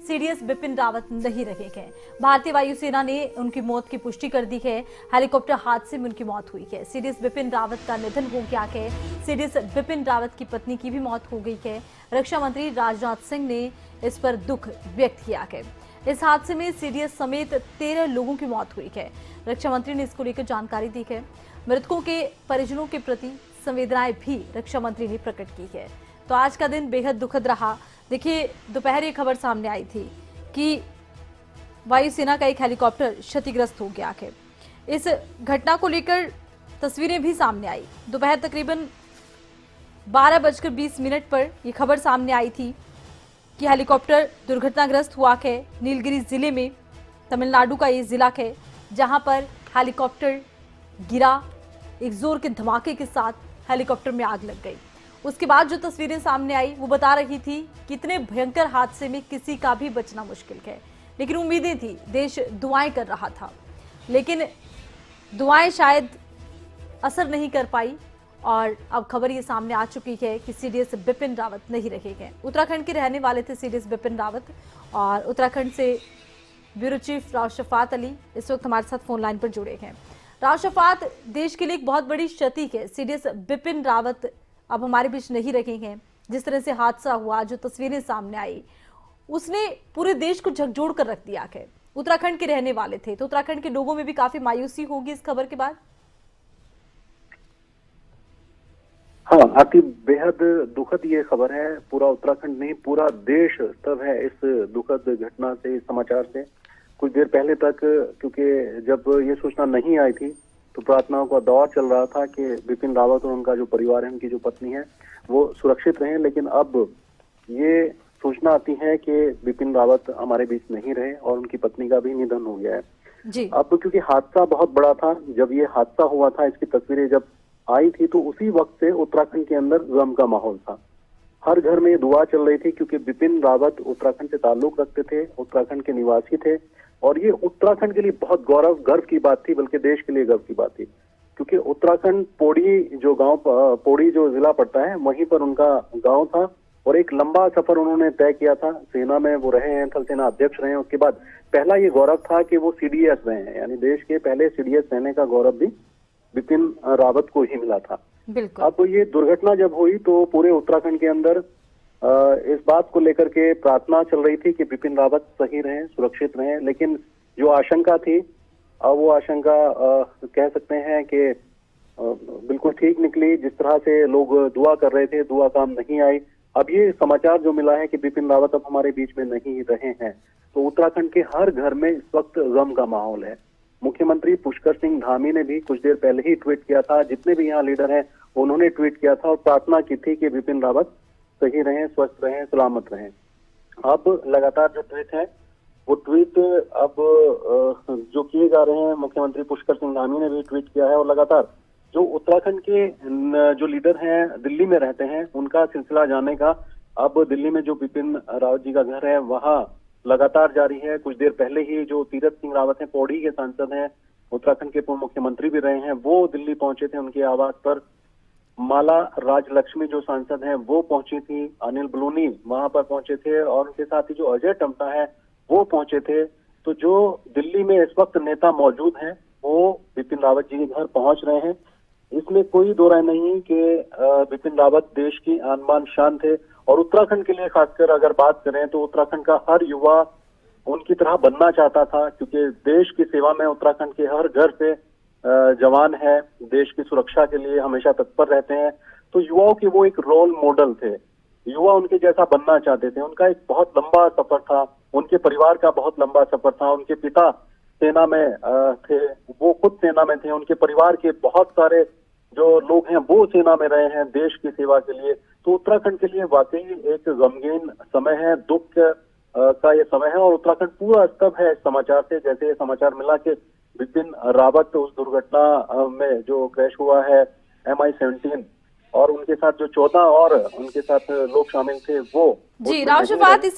CDS Bipin Rawat नहीं रहेंगे। भारतीय वायुसेना ने उनकी मौत की पुष्टि कर दी है। हेलीकॉप्टर हादसे में उनकी मौत हुई है। सीडीएस बिपिन रावत का निधन हो गया है। सीडीएस बिपिन रावत की पत्नी की भी मौत हो गई है। रक्षा मंत्री राजनाथ सिंह ने इस पर दुख व्यक्त किया है। इस हादसे में सीडीएस समेत 13 लोगों की मौत हुई है। रक्षा मंत्री ने इसको लेकर जानकारी दी है। मृतकों के परिजनों के प्रति संवेदनाएं भी रक्षा मंत्री ने प्रकट की है। तो आज का दिन बेहद दुखद रहा। देखिए, दोपहर ये खबर सामने आई थी कि वायुसेना का एक हेलीकॉप्टर क्षतिग्रस्त हो गया है। इस घटना को लेकर तस्वीरें भी सामने आई। दोपहर तकरीबन 12:20 पर यह खबर सामने आई थी कि हेलीकॉप्टर दुर्घटनाग्रस्त हुआ है। नीलगिरी जिले में, तमिलनाडु का ये जिला है जहां पर हेलीकॉप्टर गिरा। एक जोर के धमाके के साथ हेलीकॉप्टर में आग लग गई। उसके बाद जो तस्वीरें सामने आई वो बता रही थी कि इतने भयंकर हादसे में किसी का भी बचना मुश्किल है। लेकिन उम्मीदें थी, देश दुआएं कर रहा था, लेकिन दुआएं शायद असर नहीं कर पाई और अब खबर ये सामने आ चुकी है कि सीडीएस बिपिन रावत नहीं रहेंगे। उत्तराखंड के रहने वाले थे सीडीएस बिपिन रावत और उत्तराखंड से ब्यूरो चीफ राव शफात अली इस वक्त हमारे साथ फोन लाइन पर जुड़े हैं। राव शफात, देश के लिए एक बहुत बड़ी क्षति है। सीडीएस बिपिन रावत अब हमारे बीच नहीं रहेंगे। जिस तरह से हादसा हुआ, जो तस्वीरें सामने आई, उसने पूरे देश को झकझोर कर रख दिया है। उत्तराखंड के रहने वाले थे, तो उत्तराखंड के लोगों में भी काफी मायूसी होगी इस खबर के बाद। हाँ आरती, बेहद दुखद ये खबर है। पूरा उत्तराखंड नहीं, पूरा देश स्तब्ध है इस दुखद घटना से, इस समाचार से। कुछ देर पहले तक, क्योंकि जब ये सूचना नहीं आई थी तो प्रार्थनाओं का दौर चल रहा था कि बिपिन रावत और उनका जो परिवार है, उनकी जो पत्नी है, वो सुरक्षित रहें। लेकिन अब ये सूचना आती है कि बिपिन रावत हमारे बीच नहीं रहे और उनकी पत्नी का भी निधन हो गया है जी। अब क्योंकि हादसा बहुत बड़ा था, जब ये हादसा हुआ था, इसकी तस्वीरें जब आई थी तो उसी वक्त से उत्तराखंड के अंदर गम का माहौल था। हर घर में दुआ चल रही थी, क्योंकि बिपिन रावत उत्तराखंड से ताल्लुक रखते थे, उत्तराखंड के निवासी थे और ये उत्तराखंड के लिए बहुत गर्व की बात थी, बल्कि देश के लिए गर्व की बात थी। क्योंकि उत्तराखंड पौड़ी जो गांव, पौड़ी जो जिला पड़ता है, वहीं पर उनका गांव था और एक लंबा सफर उन्होंने तय किया था। सेना में वो रहे हैं, थल सेना अध्यक्ष रहे हैं। उसके बाद पहला ये गौरव था कि वो सीडीएस रहे हैं, यानी देश के पहले सीडीएस रहने का गौरव भी बिपिन रावत को ही मिला था। बिल्कुल। अब ये दुर्घटना जब हुई तो पूरे उत्तराखंड के अंदर इस बात को लेकर के प्रार्थना चल रही थी कि बिपिन रावत सही रहें, सुरक्षित रहें। लेकिन जो आशंका थी, वो आशंका कह सकते हैं कि बिल्कुल ठीक निकली। जिस तरह से लोग दुआ कर रहे थे, दुआ काम नहीं आई। अब ये समाचार जो मिला है कि बिपिन रावत अब हमारे बीच में नहीं रहे हैं, तो उत्तराखंड के हर घर में इस वक्त गम का माहौल है। मुख्यमंत्री पुष्कर सिंह धामी ने भी कुछ देर पहले ही ट्वीट किया था। जितने भी यहाँ लीडर हैं उन्होंने ट्वीट किया था और प्रार्थना की थी कि बिपिन रावत सही रहें, स्वस्थ रहें, सलामत रहें। अब लगातार जो ट्वीट है, वो ट्वीट अब जो किए जा रहे हैं, मुख्यमंत्री पुष्कर सिंह धामी ने भी ट्वीट किया है और लगातार जो उत्तराखंड के जो लीडर हैं, दिल्ली में रहते हैं, उनका सिलसिला जाने का अब दिल्ली में जो बिपिन रावत जी का घर है वहां लगातार जारी है। कुछ देर पहले ही जो तीरथ सिंह रावत हैं, पौड़ी के सांसद हैं, उत्तराखंड के पूर्व मुख्यमंत्री भी रहे हैं, वो दिल्ली पहुंचे थे। उनके आवास पर माला राजलक्ष्मी जो सांसद हैं वो पहुंची थी, अनिल बलूनी वहां पर पहुंचे थे और उनके साथ ही जो अजय टम्टा है वो पहुंचे थे। तो जो दिल्ली में इस वक्त नेता मौजूद हैं वो बिपिन रावत जी के घर पहुंच रहे हैं। इसमें कोई दो राय नहीं कि बिपिन रावत देश की आन बान शान थे और उत्तराखंड के लिए खासकर अगर बात करें तो उत्तराखंड का हर युवा उनकी तरह बनना चाहता था, क्योंकि देश की सेवा में उत्तराखंड के हर घर से जवान है, देश की सुरक्षा के लिए हमेशा तत्पर रहते हैं। तो युवाओं के वो एक रोल मॉडल थे, युवा उनके जैसा बनना चाहते थे। उनका एक बहुत लंबा सफर था, उनके परिवार का बहुत लंबा सफर था। उनके पिता सेना में थे, वो खुद सेना में थे। उनके परिवार के बहुत सारे जो लोग हैं वो सेना में रहे हैं देश की सेवा के लिए। तो उत्तराखंड के लिए वाकई एक गमगीन समय है, दुख का ये समय है और उत्तराखंड पूरा स्तब्ध है इस समाचार से। जैसे ये समाचार मिला कि बिपिन रावत उस दुर्घटना में जो क्रैश हुआ है MI-17 और उनके साथ जो 14 और उनके साथ लोग शामिल थे वो जी। राव शफात, इसी